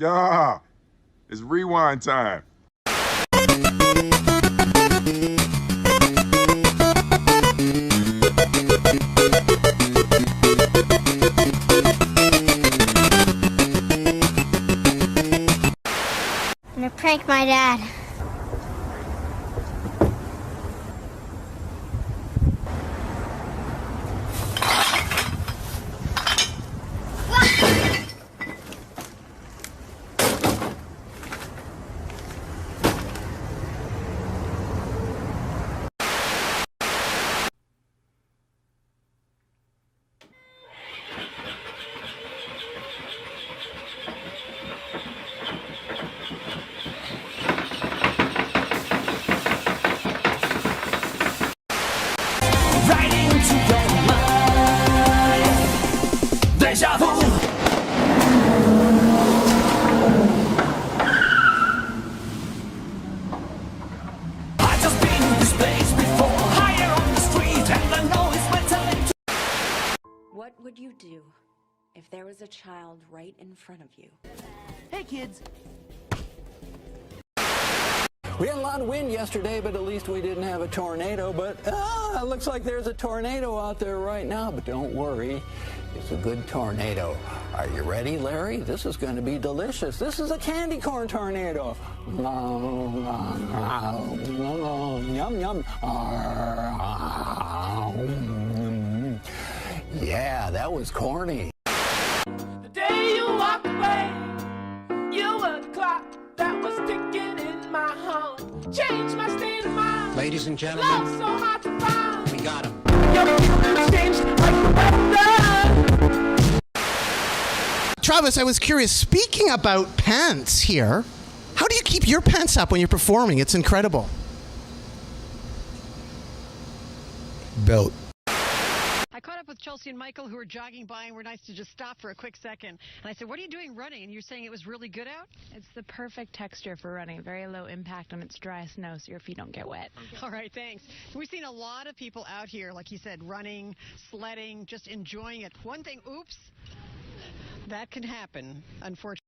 Yeah, it's rewind time. I'm gonna prank my dad. Right into your mind. Deja vu. I just been in this place before, higher on the street, and I know it's my time to. What would you do if there was a child right in front of you? Hey kids. We had a lot of wind yesterday, but at least we didn't have a tornado. But it looks like there's a tornado out there right now. But don't worry, it's a good tornado. Are you ready, Larry? This is going to be delicious. This is a candy corn tornado. Yum, yum. Yeah, that was corny. The day you walked away, you were the clock that was ticking in my heart. Changed my state of mind. Ladies and gentlemen, Love so hard to find. we got him. Your feelings changed like the weather. Travis, I was curious, speaking about pants here, how do you keep your pants up when you're performing? It's incredible. Belt. I caught up with Chelsea and Michael, who were jogging by and were nice to just stop for a quick second. And I said, what are you doing running? And you're saying it was really good out? It's the perfect texture for running. Very low impact on its dry snow, so your feet don't get wet. All right, thanks. We've seen a lot of people out here, like you said, running, sledding, just enjoying it. One thing, oops, that can happen, unfortunately.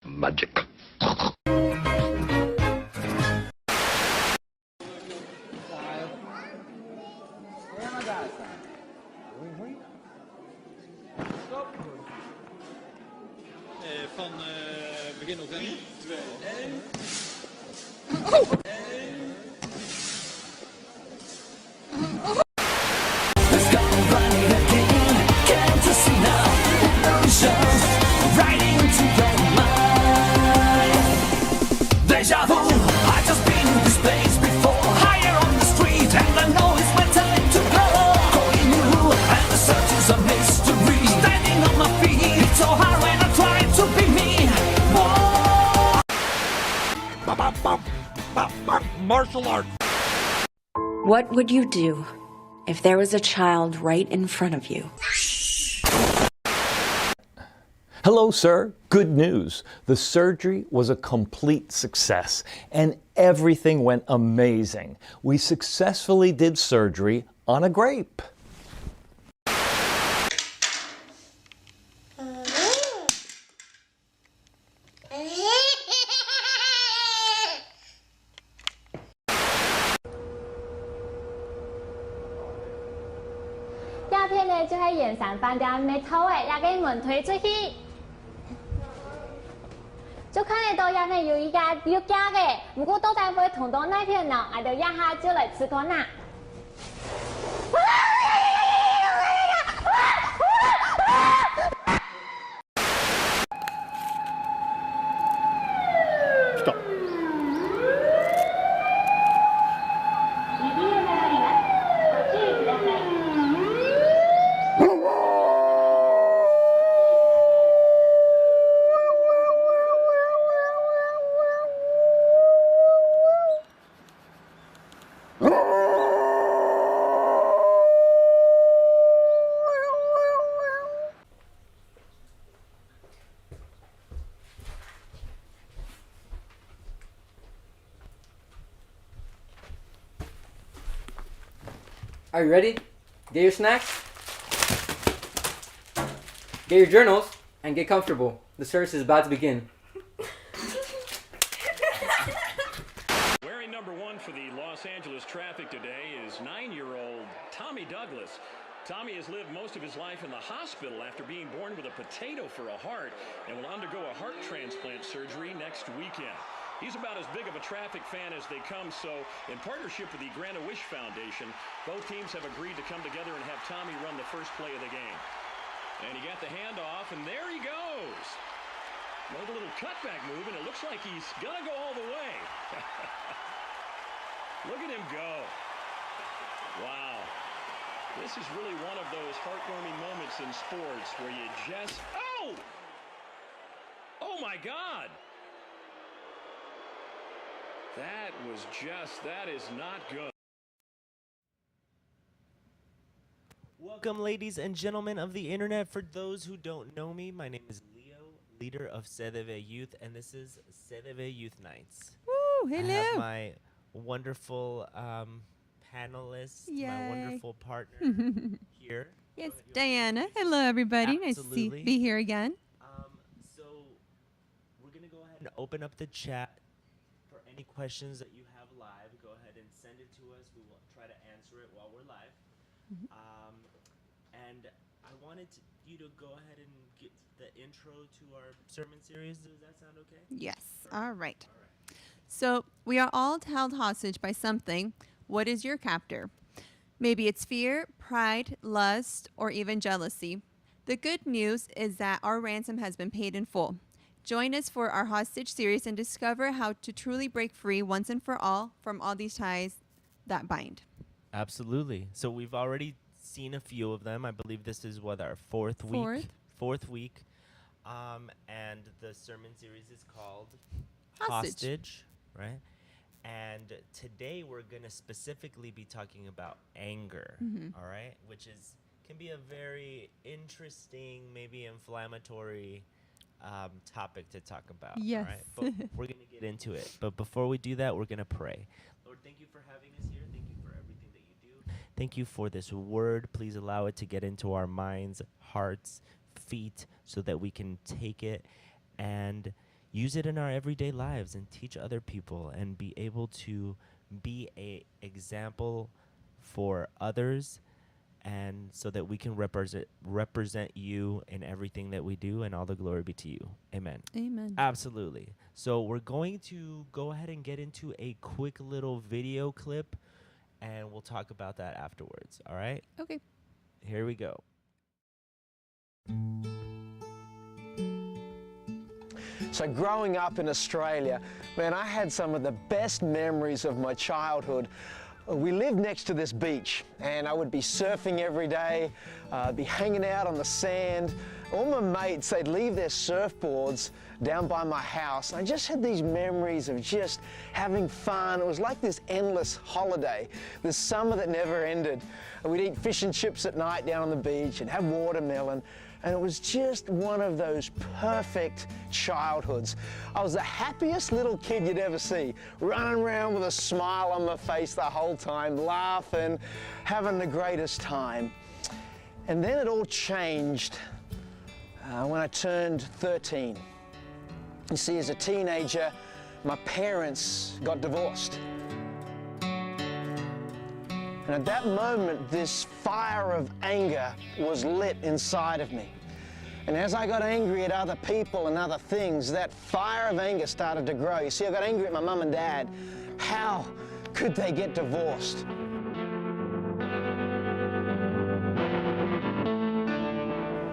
Magic. Van begin november. 3, 1. Let's go running again. Can't you see now? Illusions right into your mind. Deja vu. I just been in this place before, higher on the street, and I know it's my time to go. Calling you, and the search is a mystery. Standing on my feet, it's so hard when I try to be me. Martial arts. What would you do if there was a child right in front of you? Hello, sir. Good news. The surgery was a complete success and everything went amazing. We successfully did surgery on a grape. Gia片呢就喺盐山饭店咪偷嘅，也给门推出去。就看得到入面有一家要加嘅，不過到底會同到那片呢？我哋一下就嚟試過啦。Stop. Are you ready? Get your snacks, get your journals, and get comfortable. The service is about to begin. Wearing number 1 for the Los Angeles Traffic today is 9-year-old Tommy Douglas. Tommy has lived most of his life in the hospital after being born with a potato for a heart and will undergo a heart transplant surgery next weekend. He's about as big of a traffic fan as they come, so in partnership with the Grant-A-Wish Foundation, both teams have agreed to come together and have Tommy run the first play of the game. And he got the handoff, and there he goes. Made a little cutback move, and it looks like he's gonna go all the way. Look at him go. Wow. This is really one of those heartwarming moments in sports where you just, oh! Oh my God! That is not good. Welcome, ladies and gentlemen of the internet. For those who don't know me, my name is Leo, leader of CDV Youth, and this is CDV Youth Nights. Woo, hello. I have my wonderful panelists, Yay. my wonderful partner here. Yes, Diana. Hello, everybody. Absolutely. Nice to be here again. So we're going to go ahead and open up the chat for any questions that you have live. Go ahead and send it to us. We will try to answer it while we're live. And I wanted you to go ahead and get the intro to our sermon series. Does that sound okay? Yes. All right. So we are all held hostage by something. What is your captor? Maybe it's fear, pride, lust, or even jealousy. The good news is that our ransom has been paid in full. Join us for our hostage series and discover how to truly break free once and for all from all these ties that bind. Absolutely. So we've already seen a few of them. I believe this is our fourth week. And the sermon series is called Hostage, right? And today we're going to specifically be talking about anger, all right? Which can be a very interesting, maybe inflammatory topic to talk about. Yes. All right? But we're going to get into it. But before we do that, we're going to pray. Lord, thank you for having us here. Thank you for everything that you do. Thank you for this word. Please allow it to get into our minds, hearts, feet, so that we can take it and use it in our everyday lives and teach other people and be able to be a example for others, and so that we can represent you in everything that we do, and all the glory be to you. Amen. Amen. Absolutely. So we're going to go ahead and get into a quick little video clip, and we'll talk about that afterwards. All right? Okay. Here we go. So growing up in Australia, man, I had some of the best memories of my childhood. We lived next to this beach, and I would be surfing every day, be hanging out on the sand. All my mates, they'd leave their surfboards down by my house. I just had these memories of just having fun. It was like this endless holiday, this summer that never ended. We'd eat fish and chips at night down on the beach and have watermelon. And it was just one of those perfect childhoods. I was the happiest little kid you'd ever see, running around with a smile on my face the whole time, laughing, having the greatest time. And then it all changed when I turned 13. You see, as a teenager, my parents got divorced. And at that moment, this fire of anger was lit inside of me. And as I got angry at other people and other things, that fire of anger started to grow. You see, I got angry at my mum and dad. How could they get divorced?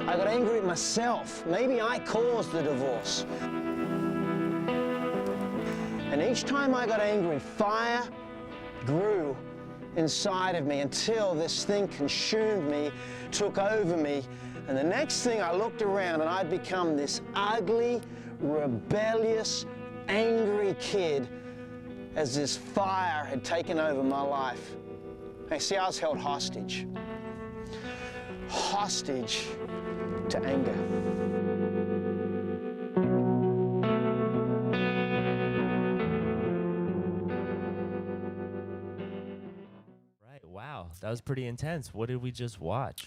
I got angry at myself. Maybe I caused the divorce. And each time I got angry, fire grew inside of me until this thing consumed me, took over me. And the next thing I looked around and I'd become this ugly, rebellious, angry kid as this fire had taken over my life. You see, I was held hostage. Hostage to anger. That was pretty intense. What did we just watch?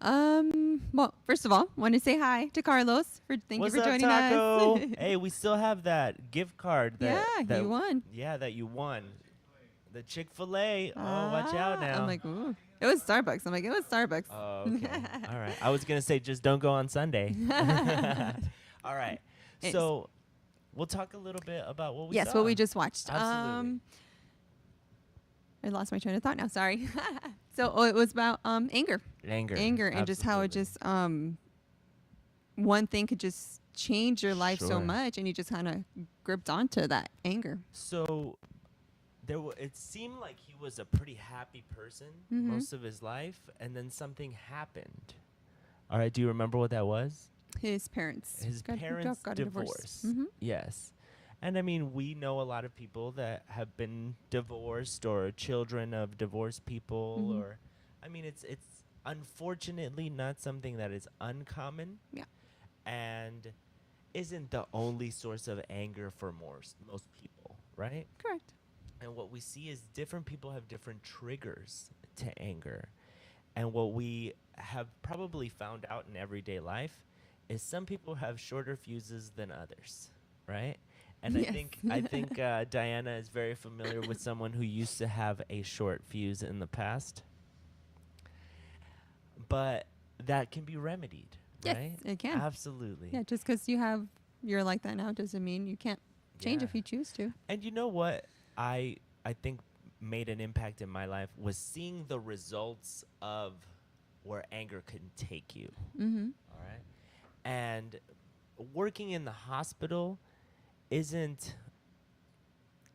Well, first of all, want to say hi to Carlos. Thank What's you for up, joining Taco? us. Hey, we still have that gift card. Yeah, you won. Yeah, that you won. The Chick-fil-A. Oh, watch out now. I'm like, ooh. It was Starbucks. I'm like, it was Starbucks. Oh, okay. All right. I was going to say just don't go on Sunday. All right. So we'll talk a little bit about what we saw. Yes, what we just watched. Absolutely. I lost my train of thought now. Sorry. So it was about anger. Anger. And just how it just one thing could just change your life so Sure. much, and you just kind of gripped onto that anger. So it seemed like he was a pretty happy person most of his life, and then something happened. All right, do you remember what that was? His parents. His parents got a divorce. Yes. And I mean, we know a lot of people that have been divorced or children of divorced people or I mean it's unfortunately not something that is uncommon. Yeah. And isn't the only source of anger for most people, right? Correct. And what we see is different people have different triggers to anger. And what we have probably found out in everyday life is some people have shorter fuses than others, right? And Yes. I think Diana is very familiar with someone who used to have a short fuse in the past. But that can be remedied, Yes, right? it can. Absolutely. Yeah, just because you're like that now doesn't mean you can't change if you choose to. And you know what I think made an impact in my life was seeing the results of where anger can take you. All right? And working in the hospital isn't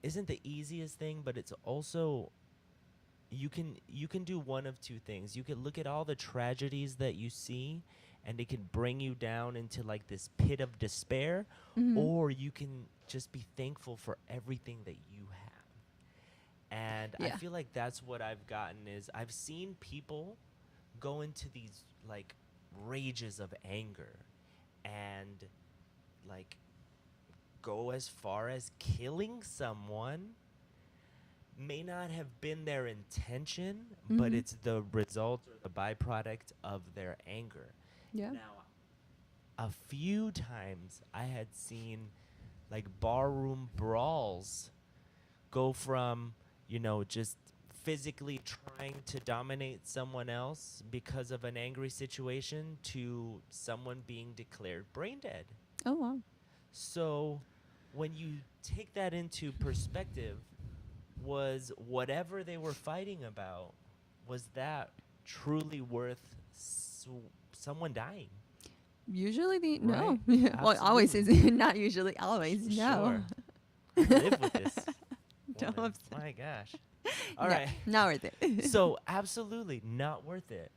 the easiest thing, but it's also you can do one of two things. You can look at all the tragedies that you see and it can bring you down into like this pit of despair, or you can just be thankful for everything that you have. And I Yeah. feel like that's what I've gotten is I've seen people go into these like rages of anger and like go as far as killing someone. May not have been their intention, but it's the result or the byproduct of their anger. Yeah. Now, a few times I had seen like barroom brawls go from, just physically trying to dominate someone else because of an angry situation to someone being declared brain dead. Oh, wow. So when you take that into perspective, was whatever they were fighting about, was that truly worth someone dying? Usually no. Right. Well, always is not usually. Always no. Sure. Live with this. Don't woman. upset. My gosh. All No, right. not worth it. So absolutely not worth it.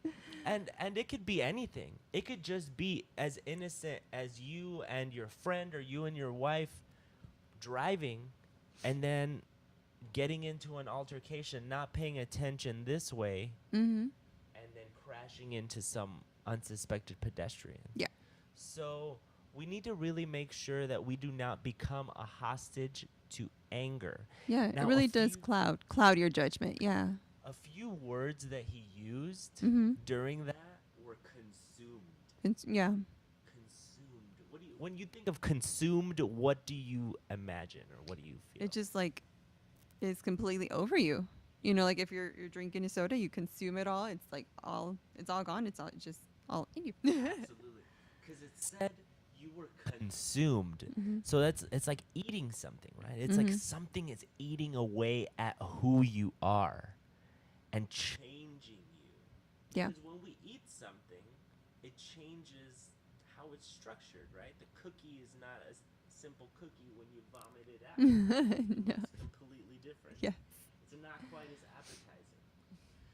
And it could be anything. It could just be as innocent as you and your friend or you and your wife driving and then getting into an altercation, not paying attention this way, and then crashing into some unsuspected pedestrian. Yeah. So we need to really make sure that we do not become a hostage to anger. Yeah, Now, it really does cloud your judgment. Yeah. A few words that he used during that were consumed. Yeah. Consumed. When you think of consumed, what do you imagine or what do you feel? It just like is completely over you. Like if you're drinking a soda, you consume it all. It's like it's all gone. It's just all in you. Absolutely. Because it said you were consumed. So it's like eating something, right? It's like something is eating away at who you are and changing you. Yeah. Because when we eat something, it changes how it's structured, right? The cookie is not a simple cookie when you vomit it out. No. It's completely different. Yeah. It's not quite as appetizing.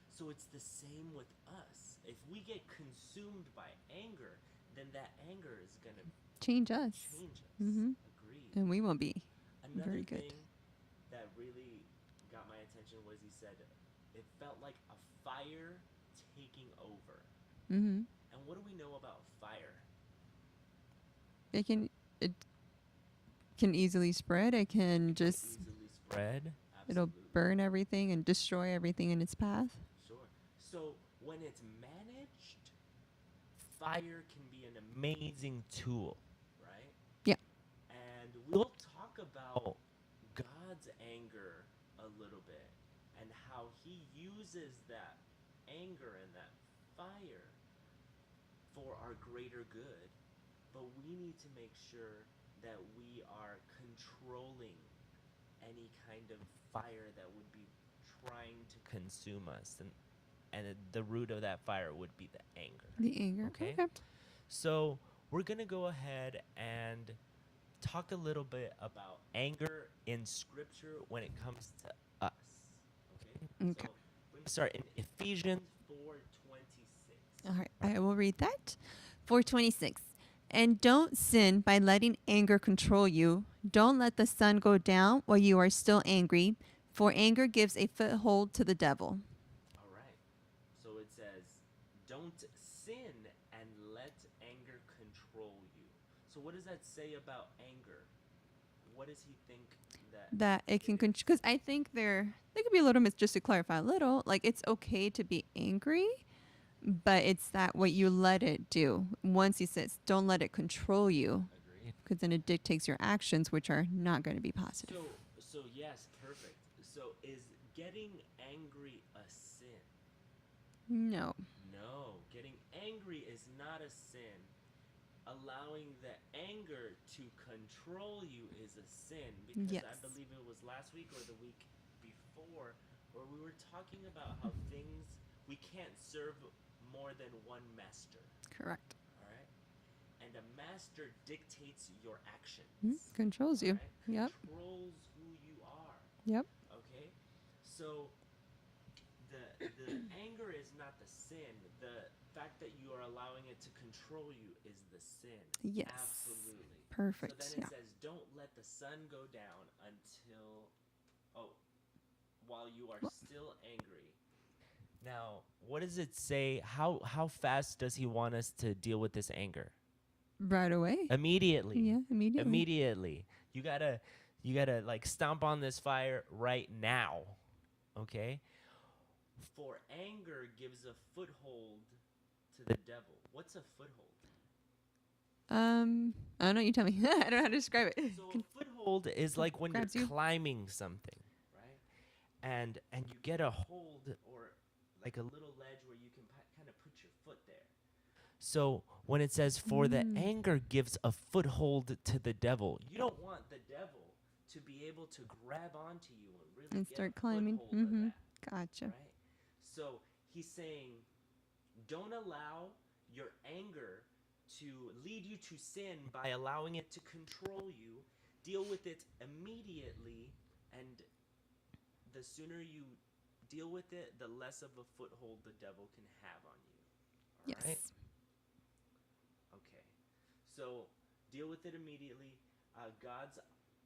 So it's the same with us. If we get consumed by anger, then that anger is going to Change us. Agreed. And we won't be Another very good. thing that really got my attention was he said it felt like a fire taking over. And what do we know about fire? It can easily spread. It can just Easily spread. it'll burn everything and destroy everything in its path. Sure. So when it's managed, fire can be an amazing tool, right? Yeah. And we'll talk about God's anger a little bit and how he uses that anger and that fire for our greater good. But we need to make sure that we are controlling any kind of fire that would be trying to consume us. And the root of that fire would be the anger. The anger. Okay? So we're going to go ahead and talk a little bit about anger in Scripture when it comes to us. Okay? Okay. So we're going to start in Ephesians 4:26. All right, I will read that. 4:26. And don't sin by letting anger control you. Don't let the sun go down while you are still angry, for anger gives a foothold to the devil. All right. So it says, don't sin and let anger control you. So what does that say about anger? What does he think That it can control, because I think there could be a little just to clarify a little, like it's okay to be angry, but it's that what you let it do. Once he says, don't let it control you, because then it dictates your actions, which are not going to be positive. So yes, perfect. So is getting angry a sin? No. No, getting angry is not a sin. Allowing the anger to control you is a sin, because Yes. I believe it was last week or the week before where we were talking about how we can't serve more than one master. Correct. All right? And a master dictates your actions. Controls you. Right? Yep. Controls who you are. Yep. Okay? So the anger is not the sin. The fact that you are allowing it to control you is the sin. Yes. Absolutely. Perfect, So then yeah. it says, don't let the sun go down while you are still angry. Now, what does it say? How fast does he want us to deal with this anger? Right away. Immediately. Yeah, immediately. Immediately. You gotta like stomp on this fire right now. Okay? For anger gives a foothold to the devil. What's a foothold? I don't know. You tell me. I don't know how to describe it. So a foothold is like when grabs you're you. climbing something, right? And you get a hold or like a little ledge where you can kind of put your foot there. So when it says for the anger gives a foothold to the devil, you don't want the devil to be able to grab onto you and really And get start a climbing. foothold of that. Gotcha. Right? So he's saying, don't allow your anger to lead you to sin by allowing it to control you. Deal with it immediately, and the sooner you deal with it, the less of a foothold the devil can have on you. All right? Yes. Okay. So deal with it immediately. God's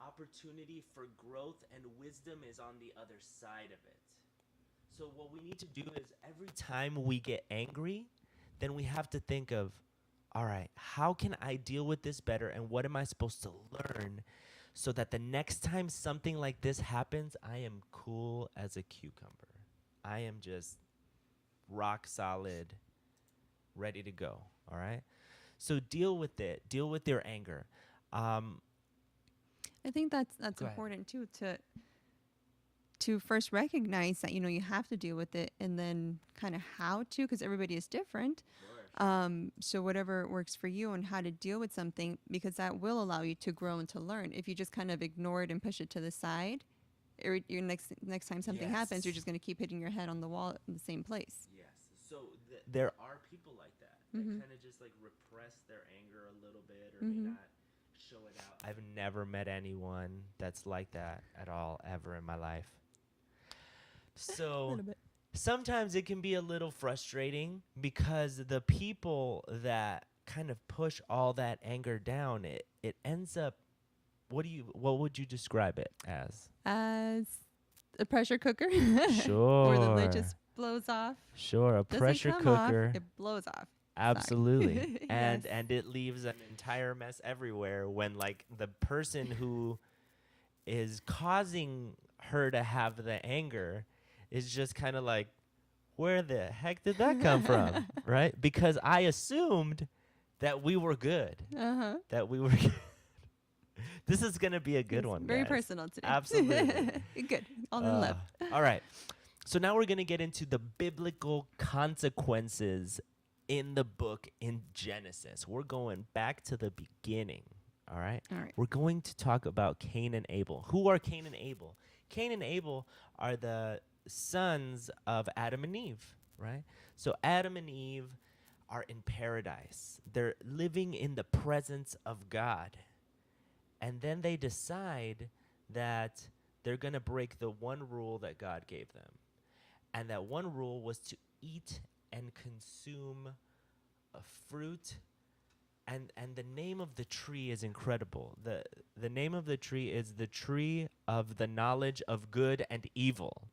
opportunity for growth and wisdom is on the other side of it. So what we need to do is every time we get angry, then we have to think of, all right, how can I deal with this better, and what am I supposed to learn so that the next time something like this happens, I am cool as a cucumber. I am just rock solid, ready to go, all right? So deal with it. Deal with your anger. I think that's Go ahead. important too, to first recognize that you have to deal with it, and then kind of how to, because everybody is different. So whatever works for you and how to deal with something, because that will allow you to grow and to learn. If you just kind of ignore it and push it to the side, your next time something happens, you're just going to keep hitting your head on the wall in the same place. Yes. So there are people like that Mhm. kind of just like repress their anger a little bit, or may not show it out. I've never met anyone that's like that at all ever in my life. So Little bit. sometimes it can be a little frustrating because the people that kind of push all that anger down, it ends up, what would you describe it as? As a pressure cooker. Sure. Where the lid just blows off. Sure, a Doesn't pressure come off, cooker. it blows off. Absolutely. Yes. And it leaves an entire mess everywhere when like the person who is causing her to have the anger is just kind of like, where the heck did that come from? Right? Because I assumed that we were good. Uh-huh. That we were good. This is going to be a good one, Very guys. personal today. Absolutely. Good. All in love. All right. So now we're going to get into the biblical consequences in the book in Genesis. We're going back to the beginning. All right? All right. We're going to talk about Cain and Abel. Who are Cain and Abel? Cain and Abel are the sons of Adam and Eve, right? So Adam and Eve are in paradise. They're living in the presence of God. And then they decide that they're going to break the one rule that God gave them. And that one rule was to eat and consume a fruit. And the name of the tree is incredible. The name of the tree is the tree of the knowledge of good and evil.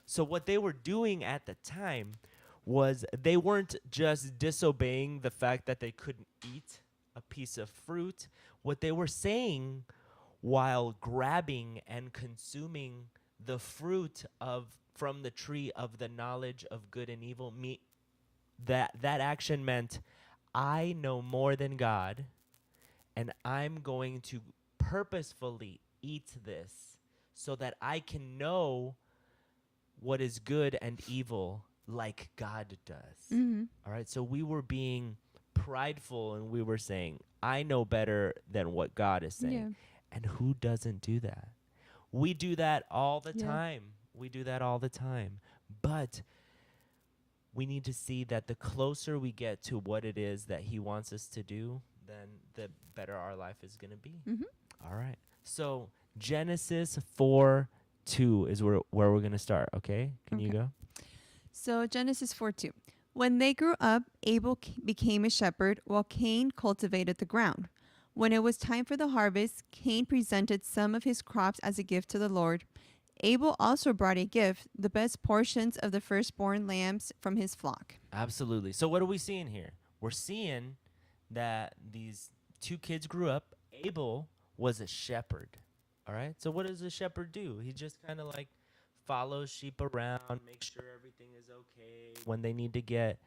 So what they were doing at the time was they weren't just disobeying the fact that they couldn't eat a piece of fruit. What they were saying while grabbing and consuming the fruit from the tree of the knowledge of good and evil, that action meant, I know more than God, and I'm going to purposefully eat this so that I can know what is good and evil like God does. Mm-hmm. All right, so we were being prideful and we were saying, I know better than what God is saying. Yeah. And who doesn't do that? We do that all the Yeah. time. We do that all the time. But we need to see that the closer we get to what it is that he wants us to do, then the better our life is going to be. Mhm. All right. So Genesis 4:2 is where we're going to start, okay? Can you Okay. go? So Genesis 4:2. When they grew up, Abel became a shepherd while Cain cultivated the ground. When it was time for the harvest, Cain presented some of his crops as a gift to the Lord. Abel also brought a gift, the best portions of the firstborn lambs from his flock. Absolutely. So what are we seeing here? We're seeing that these two kids grew up. Abel was a shepherd. All right? So what does a shepherd do? He just kind of like follows sheep around, makes sure everything is okay. When they need to get,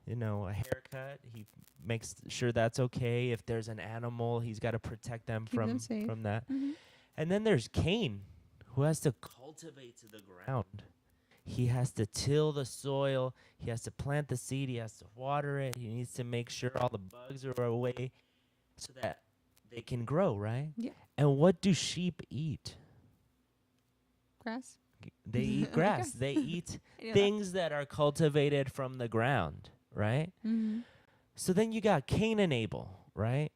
a haircut, he makes sure that's okay. If there's an animal, he's got to protect them Keep them from safe. that. Mhm. And then there's Cain, who has to cultivate the ground. He has to till the soil. He has to plant the seed. He has to water it. He needs to make sure all the bugs are away so that they can grow, right? Yeah. And what do sheep eat? Grass? They eat grass. They eat I know that. things that are cultivated from the ground, right? Mhm. So then you got Cain and Abel, right?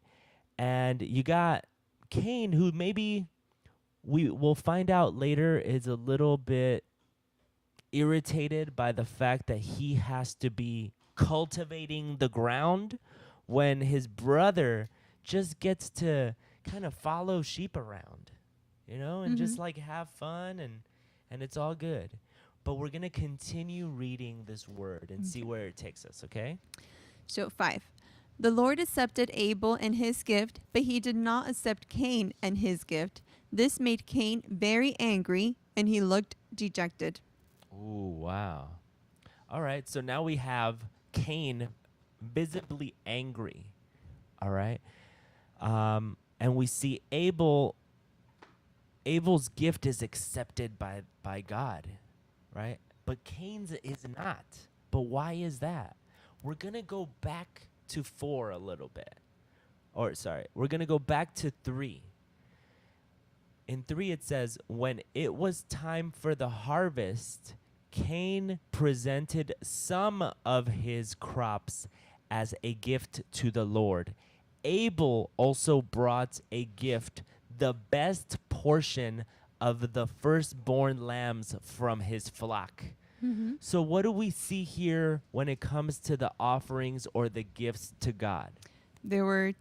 And you got Cain, who maybe we will find out later is a little bit irritated by the fact that he has to be cultivating the ground when his brother just gets to kind of follow sheep around, and just like have fun and it's all good. But we're going to continue reading this word and see where it takes us, okay? So 5. The Lord accepted Abel and his gift, but he did not accept Cain and his gift. This made Cain very angry, and he looked dejected. Ooh, wow. All right, so now we have Cain visibly angry, all right? And we see Abel's gift is accepted by God, right? But Cain's is not. But why is that? We're going to go back to 4 a little bit. We're going to go back to 3. In 3 it says, when it was time for the harvest, Cain presented some of his crops as a gift to the Lord. Abel also brought a gift, the best portion of the firstborn lambs from his flock. Mm-hmm. So what do we see here when it comes to the offerings or the gifts to God? There were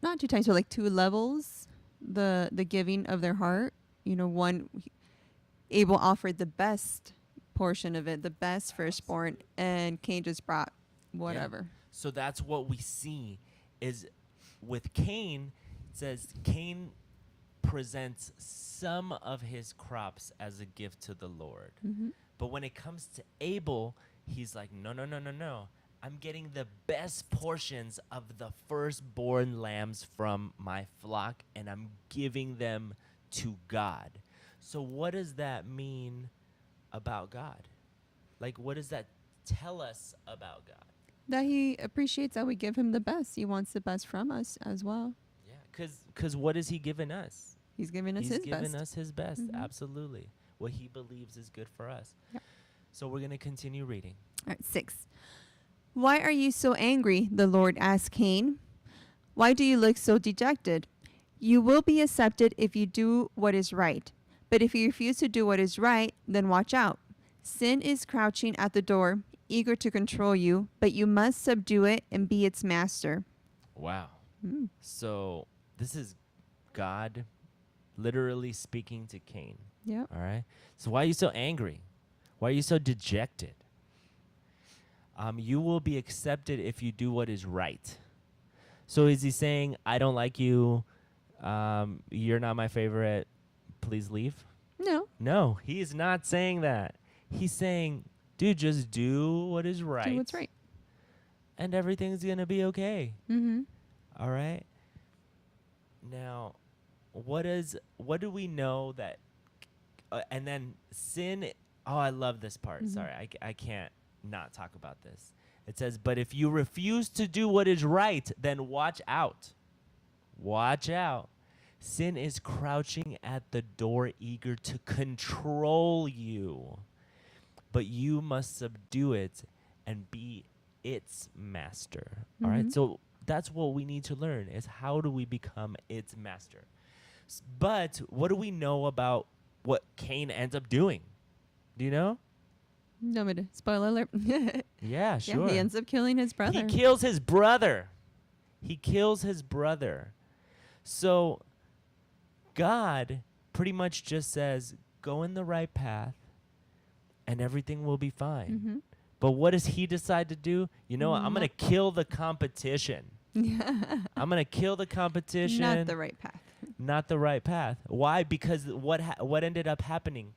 not two times, but like 2 levels, the giving of their heart. One, Abel offered the best portion of it, the best firstborn, and Cain just brought whatever. Yeah. So that's what we see is with Cain, it says Cain presents some of his crops as a gift to the Lord. Mm-hmm. But when it comes to Abel, he's like, no, no, no, no, no. I'm getting the best portions of the firstborn lambs from my flock, and I'm giving them to God. So what does that mean about God? Like, what does that tell us about God? That he appreciates that we give him the best. He wants the best from us as well. Yeah, because what has he given us? He's giving us He's his given best. us his best, Mhm. absolutely. What he believes is good for us. Yep. So we're going to continue reading. All right, 6. Why are you so angry? The Lord asked Cain. Why do you look so dejected? You will be accepted if you do what is right. But if you refuse to do what is right, then watch out. Sin is crouching at the door, eager to control you, but you must subdue it and be its master. Wow. So this is God literally speaking to Cain. Yep. All right. So why are you so angry? Why are you so dejected? You will be accepted if you do what is right. So is he saying, I don't like you, you're not my favorite, please leave? No. No, he is not saying that. He's saying, dude, just do what is right. Do what's right. And everything's going to be okay. Mm-hmm. All right. Now, what do we know that, and then sin, oh, I love this part. Mhm. Sorry, I can't not talk about this. It says, but if you refuse to do what is right, then watch out. Watch out. Sin is crouching at the door, eager to control you. But you must subdue it and be its master. All right. Mhm. So that's what we need to learn is how do we become its master? But what do we know about what Cain ends up doing? Do you know? No, but spoiler alert. Yeah, sure. Yeah, he ends up killing his brother. He kills his brother. He kills his brother. So God pretty much just says, go in the right path and everything will be fine. Mhm. But what does he decide to do? You know what? I'm going to kill the competition. I'm going to kill the competition. Not the right path. Not the right path. Why? Because what ended up happening?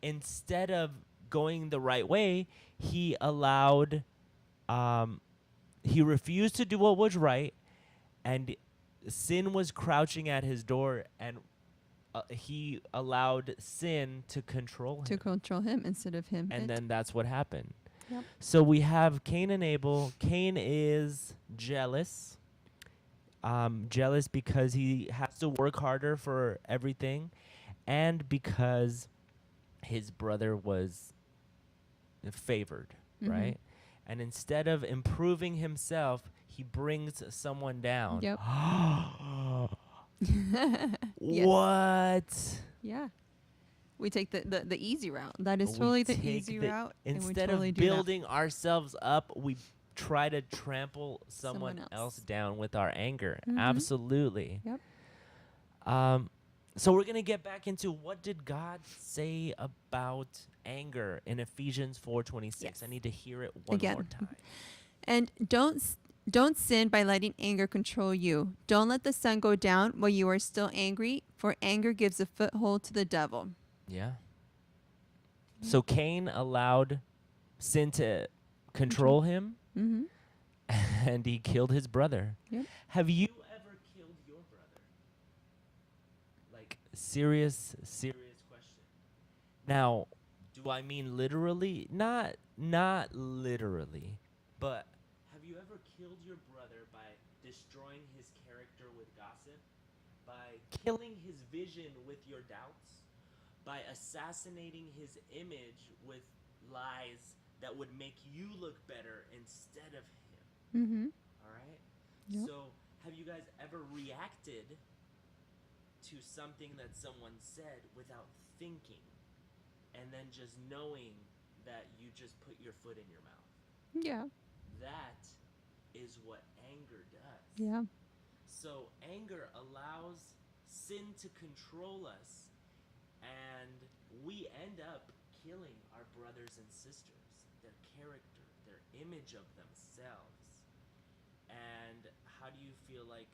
Instead of going the right way, he allowed, he refused to do what was right, and sin was crouching at his door, and he allowed sin to control him. To control him instead of him. And then that's what happened. Yep. So we have Cain and Abel. Cain is jealous. Jealous because he has to work harder for everything, and because his brother was favored, Mhm. right? And instead of improving himself, he brings someone down. Yep. Yes. What? Yeah. We take the easy route. That is totally the take easy route. and we Instead totally of do that. building ourselves up, we try to trample someone Someone else else. down with our anger. Mhm. Absolutely. Yep. So we're going to get back into what did God say about anger in Ephesians 4:26. Yes. I need to hear it one Again. more time. And don't sin by letting anger control you. Don't let the sun go down while you are still angry, for anger gives a foothold to the devil. Yeah. So Cain allowed sin to control him, Mm-hmm. and he killed his brother. Yep. Have you ever killed your brother? Like, serious question. Now, do I mean literally? Not literally, but have you ever killed your brother by destroying his character with gossip? By killing his vision with your doubts? By assassinating his image with lies that would make you look better instead of him? Mm-hmm. All right? Yep. So, have you guys ever reacted to something that someone said without thinking and then just knowing that you just put your foot in your mouth? Yeah. That is what anger does. Yeah. So, anger allows sin to control us, and we end up killing our brothers and sisters, their character, their image of themselves. And how do you feel like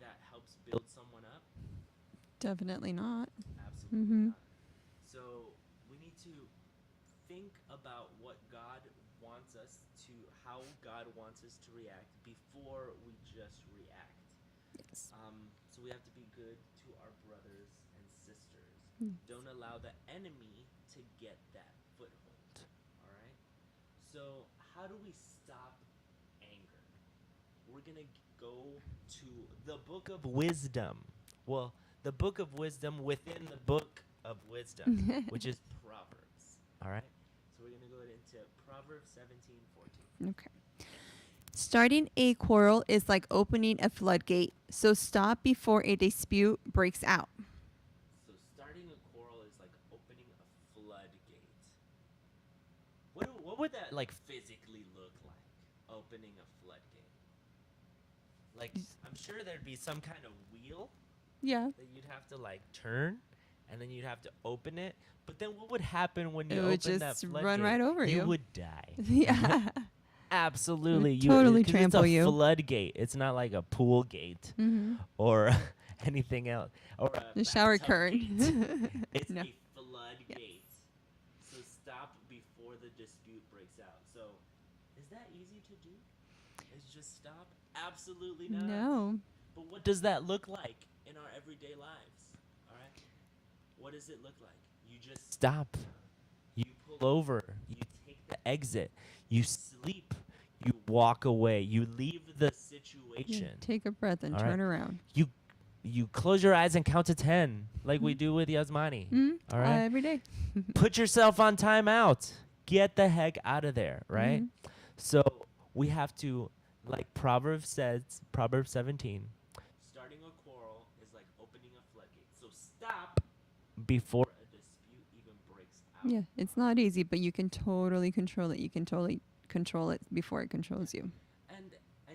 that helps build someone up? Definitely not. Absolutely Mm-hmm. not. So we need to think about what God wants us to, how God wants us to react before we just react. Yes. So we have to be good to our brothers and sisters. Mm. Don't allow the enemy to get that foothold. All right? So how do we stop anger? We're going to go to the book of wisdom. Well, the book of wisdom within the book of wisdom, which is Proverbs. All right? So we're going to go into Proverbs 17:14. Okay. Starting a quarrel is like opening a floodgate, so stop before a dispute breaks out. So starting a quarrel is like opening a floodgate. What would that like physically look like? Opening a floodgate. Like I'm sure there'd be some kind of wheel Yeah. that you'd have to like turn, and then you'd have to open it. But then what would happen when you It would open that just floodgate? run right over you. You would die. Yeah. Absolutely. It would totally 'cause trample it's a you. floodgate. It's not like a pool gate Mhm. or anything else. Or a The shower bathtub curtain. gate. It's No. a floodgate. So stop before the dispute breaks out. So is that easy to do? Is just stop? Absolutely not. No. But what does that look like in our everyday lives? All right? What does it look like? You just stop. You pull over. You take the exit. You sleep. You walk away. You leave the situation. Take a breath and All turn right? around. You close your eyes and count to 10 like we do with Yasmani. Mhm. All right? Every day. Put yourself on timeout. Get the heck out of there, right? Mhm. So we have to, like Proverbs says, Proverbs 17, starting a quarrel is like opening a floodgate. So stop before a dispute even breaks out. Yeah, it's not easy, but you can totally control it. You can totally control it before it controls you. And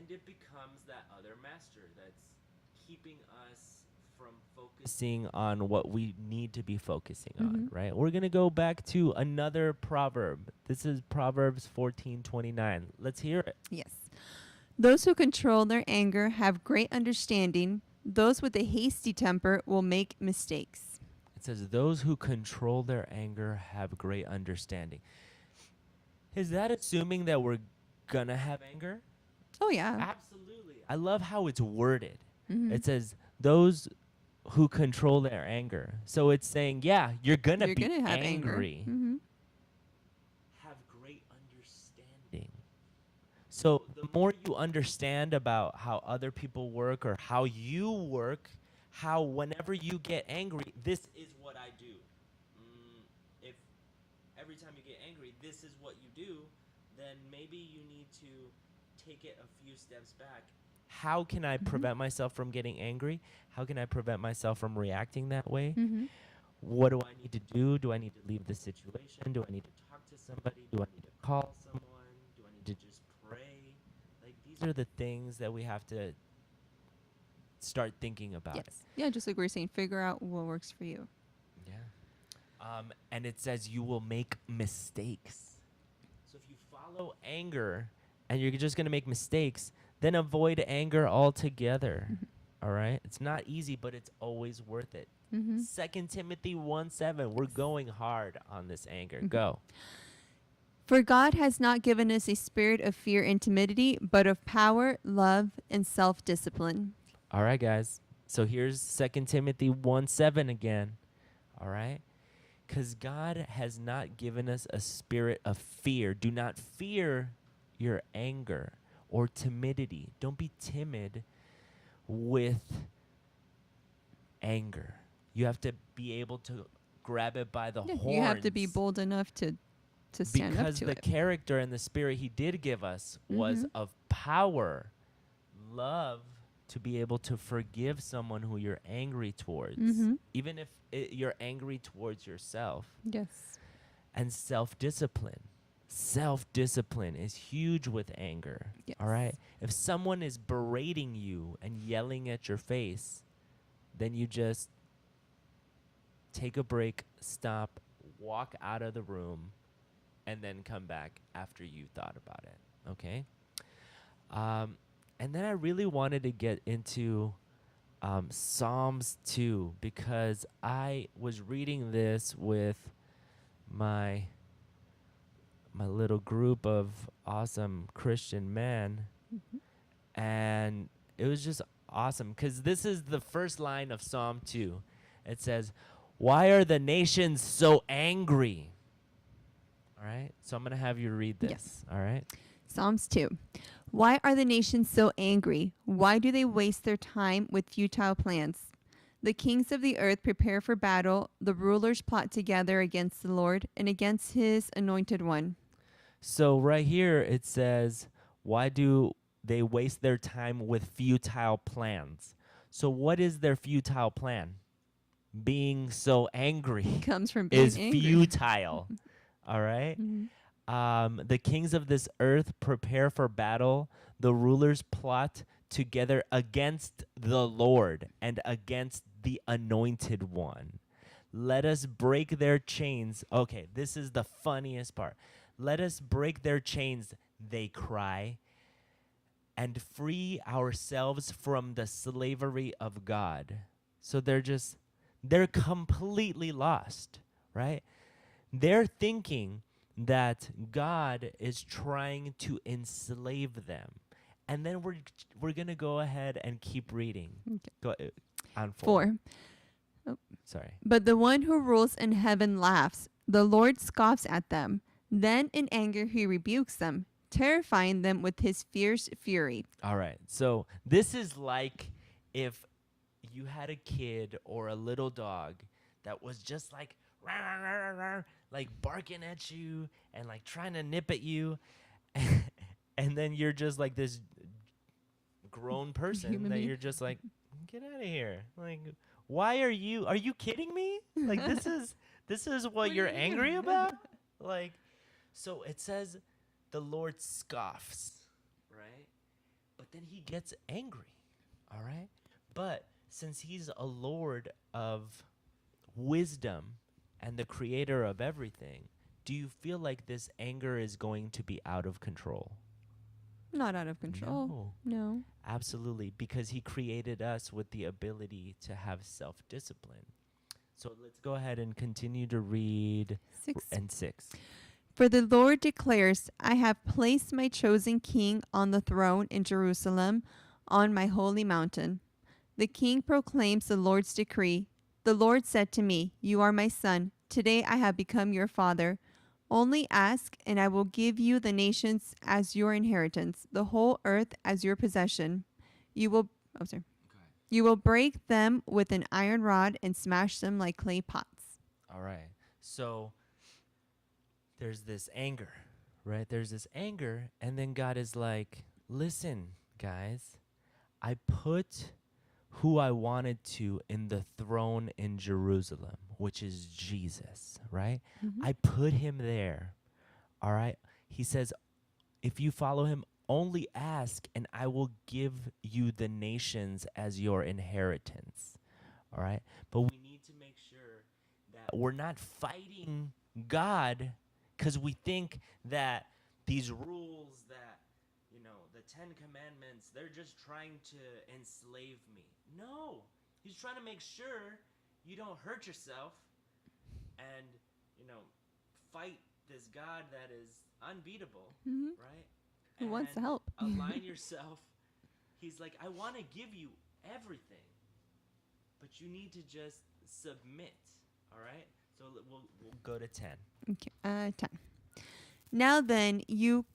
it becomes that other master that's keeping us from focusing on what we need to be focusing on, right? We're going to go back to another proverb. This is Proverbs 14:29. Let's hear it. Yes. Those who control their anger have great understanding. Those with a hasty temper will make mistakes. It says, those who control their anger have great understanding. Is that assuming that we're going to have anger? Oh, yeah. Absolutely. I love how it's worded. Mhm. It says, those who control their anger. So it's saying, yeah, you're going to You're be gonna have angry. anger. Mhm. Have great understanding. So the more you understand about how other people work or how you work, how whenever you get angry, this is what I do. If every time you get angry, this is what you do, then maybe you need to take it a few steps back. How can I prevent myself from getting angry? How can I prevent myself from reacting that way? Mhm. What do I need to do? Do I need to leave the situation? Do I need to talk to somebody? Do I need to call someone? Do I need to just pray? Like, these are the things that we have to start thinking about. Yes. Yeah, just like we were saying, figure out what works for you. Yeah. And it says you will make mistakes. So if you follow anger and you're just going to make mistakes, then avoid anger altogether. All right? It's not easy, but it's always worth it. 2 Timothy 1:7. We're going hard on this anger. Go. For God has not given us a spirit of fear and timidity, but of power, love, and self-discipline. All right, guys. So here's 2 Timothy 1:7 again. All right? Because God has not given us a spirit of fear. Do not fear your anger or timidity. Don't be timid with anger. You have to be able to grab it by the horns. You have to be bold enough to stand because up to the it. character and the spirit he did give us was of power, love, to be able to forgive someone who you're angry towards, even if you're angry towards yourself. Yes. And self-discipline. Self-discipline is huge with anger. Yes. All right? If someone is berating you and yelling at your face, then you just take a break, stop, walk out of the room, and then come back after you thought about it. Okay? And then I really wanted to get into Psalms 2 because I was reading this with my little group of awesome Christian men. And it was just awesome because this is the first line of Psalm 2. It says, "Why are the nations so angry?" All right, so I'm going to have you read this. Yes. All right. Psalms 2. Why are the nations so angry? Why do they waste their time with futile plans? The kings of the earth prepare for battle. The rulers plot together against the Lord and against his anointed one. So right here it says, why do they waste their time with futile plans? So what is their futile plan? Being so angry Comes from being is angry. futile. All right? The kings of this earth prepare for battle. The rulers plot together against the Lord and against the anointed one. Let us break their chains. Okay, this is the funniest part. Let us break their chains, they cry, and free ourselves from the slavery of God. So they're completely lost, right? They're thinking that God is trying to enslave them. And then we're going to go ahead and keep reading. Go on 4. 4. Sorry. But the one who rules in heaven laughs. The Lord scoffs at them. Then in anger he rebukes them, terrifying them with his fierce fury. All right. So this is like if you had a kid or a little dog that was just like, "Rah, rah, rah, rah, rah," like barking at you and like trying to nip at you. And then you're just like this grown person Human that being. you're just like, get out of here. Like, why are you kidding me? Like, this is what you're angry about? Like, so it says the Lord scoffs, right? But then he gets angry, all right? But since he's a Lord of wisdom and the creator of everything, do you feel like this anger is going to be out of control? Not out of control. No. Absolutely, because he created us with the ability to have self-discipline. So let's go ahead and continue to read 6. and 6. For the Lord declares, I have placed my chosen king on the throne in Jerusalem, on my holy mountain. The king proclaims the Lord's decree. The Lord said to me, You are my son. Today I have become your father. Only ask, and I will give you the nations as your inheritance, the whole earth as your possession. You will break them with an iron rod and smash them like clay pots. All right. So there's this anger, right? There's this anger, and then God is like, listen, guys, I put who I wanted to in the throne in Jerusalem, which is Jesus, right? I put him there, all right? He says, if you follow him, only ask, and I will give you the nations as your inheritance, all right? But we need to make sure that we're not fighting God because we think that these rules that, the 10 Commandments, they're just trying to enslave me. No, he's trying to make sure you don't hurt yourself and, fight this God that is unbeatable, right? Who wants to And help? Align yourself. He's like, I want to give you everything, but you need to just submit, all right? So we'll go to 10. Okay, 10. Now then, you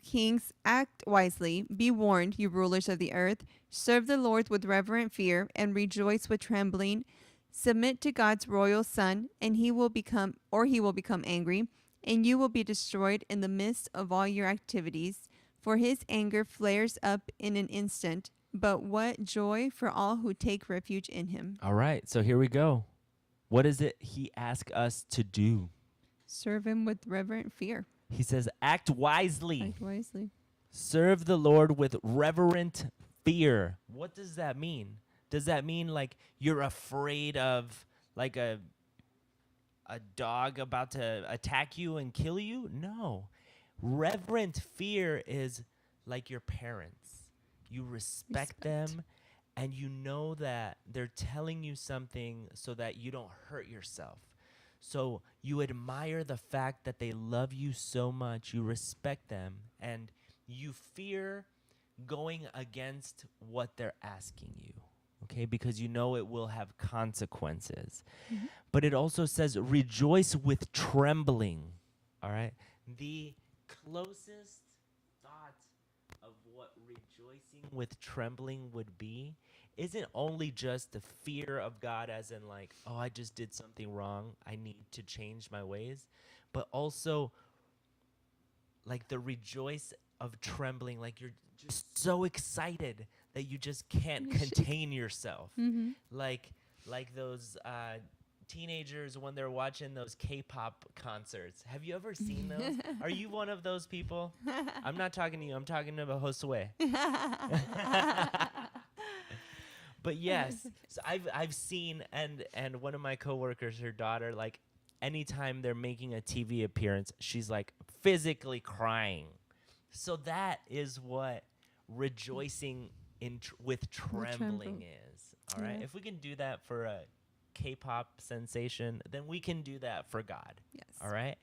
kings, act wisely. Be warned, you rulers of the earth. Serve the Lord with reverent fear and rejoice with trembling. Submit to God's royal Son, and he will become angry, and you will be destroyed in the midst of all your activities. For his anger flares up in an instant, but what joy for all who take refuge in him. All right, so here we go. What is it he asks us to do? Serve him with reverent fear. He says, act wisely. Act wisely. Serve the Lord with reverent fear. What does that mean? Does that mean like you're afraid of like a dog about to attack you and kill you? No. Reverent fear is like your parents. You respect them, and you know that they're telling you something so that you don't hurt yourself. So you admire the fact that they love you so much, you respect them, and you fear going against what they're asking you, okay? Because you know it will have consequences. But it also says, rejoice with trembling, all right? The closest thought of what rejoicing with trembling would be isn't only just the fear of God, as in like, oh, I just did something wrong, I need to change my ways, but also like the rejoice of trembling, like you're just so excited that you just can't contain yourself. Like those teenagers when they're watching those K-pop concerts. Have you ever seen those? Are you one of those people? I'm not talking to you. I'm talking about Josue. But yes, so I've seen, and one of my coworkers, her daughter, like anytime they're making a TV appearance, she's like physically crying. So that is what rejoicing with trembling is. All right. Yeah. If we can do that for a K-pop sensation, then we can do that for God. Yes. All right.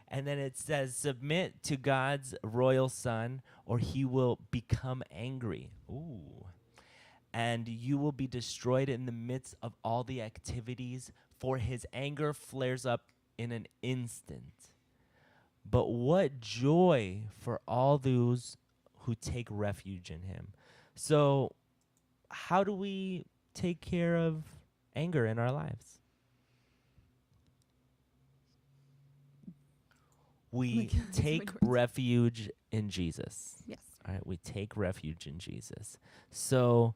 And then it says, submit to God's royal son, or he will become angry. Ooh. And you will be destroyed in the midst of all the activities, for his anger flares up in an instant. But what joy for all those who take refuge in him. So how do we take care of anger in our lives? We take refuge in Jesus. Yes. All right, we take refuge in Jesus. So,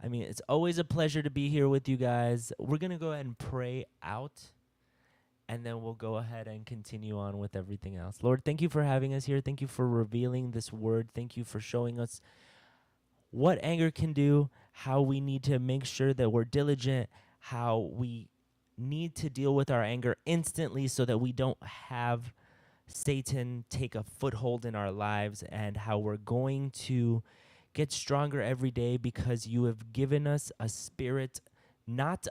I mean, it's always a pleasure to be here with you guys. We're going to go ahead and pray out, and then we'll go ahead and continue on with everything else. Lord, thank you for having us here. Thank you for revealing this word. Thank you for showing us what anger can do, how we need to make sure that we're diligent, how we need to deal with our anger instantly so that we don't have Satan take a foothold in our lives, and how we're going to get stronger every day because you have given us a spirit not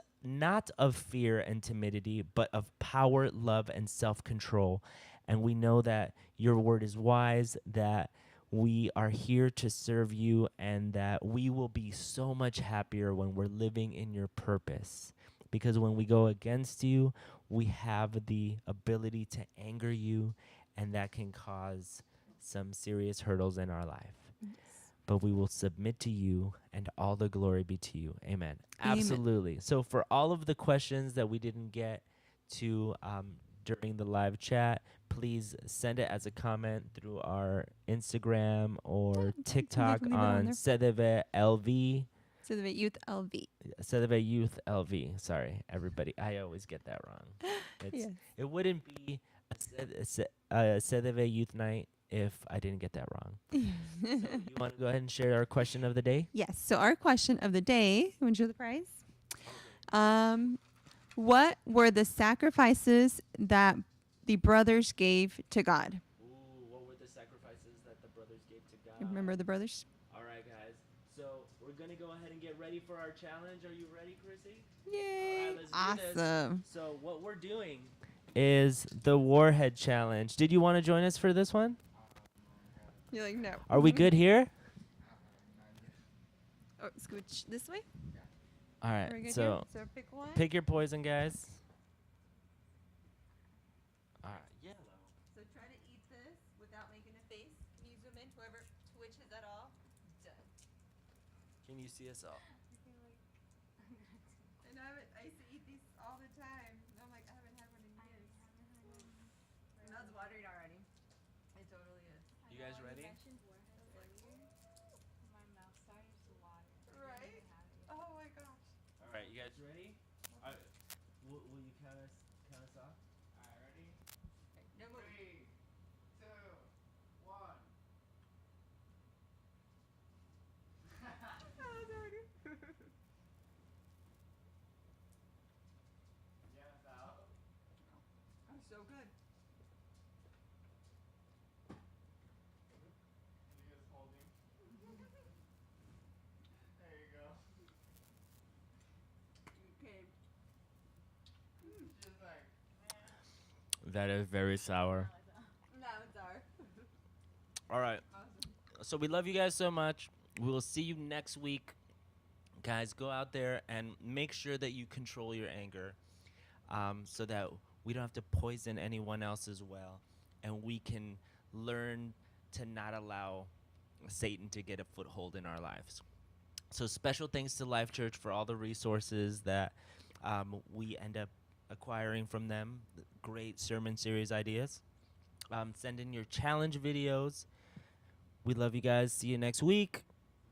of fear and timidity, but of power, love, and self-control. And we know that your word is wise, that we are here to serve you, and that we will be so much happier when we're living in your purpose. Because when we go against you, we have the ability to anger you, and that can cause some serious hurdles in our life. Yes. But we will submit to you, and all the glory be to you. Amen. Absolutely. So for all of the questions that we didn't get to during the live chat, please send it as a comment through our Instagram or TikTok on CDV LV. CDV Youth LV. CDV Youth LV. Sorry, everybody. I always get that wrong. Yes. It wouldn't be a CDV Youth Night if I didn't get that wrong. So you want to go ahead and share our question of the day? Yes. So our question of the day, you want to show the prize? What were the sacrifices that the brothers gave to God? Ooh, what were the sacrifices that the brothers gave to God? You remember the brothers? All right, guys. So we're going to go ahead and get ready for our challenge. Are you ready, Chrissy? Yay. All right, let's do this. Awesome. So what we're doing is the Warhead Challenge. Did you want to join us for this one? You're like, no. Are we good here? Oh, scooch this way? All Are we right, good so here? So pick one. pick your poison, guys. All right, yellow. So try to eat this without making a face. Can you zoom in? Whoever twitches at all, done. Can you see us all? And I used to eat these all the time. And I'm like, I haven't had one in years. My mouth's watering already. It totally is. You guys ready? My mouth started to water. Right? Oh my gosh. All right, you guys ready? All right. Will you count us off? All right, ready? No more. 3, 2, 1. Yes, out. I'm so good. You just holding. There you go. Okay. Just like That is very sour. No, it's sour. All right. So we love you guys so much. We will see you next week. Guys, go out there and make sure that you control your anger so that we don't have to poison anyone else as well. And we can learn to not allow Satan to get a foothold in our lives. So special thanks to Life Church for all the resources that we end up acquiring from them. Great sermon series ideas. Send in your challenge videos. We love you guys. See you next week.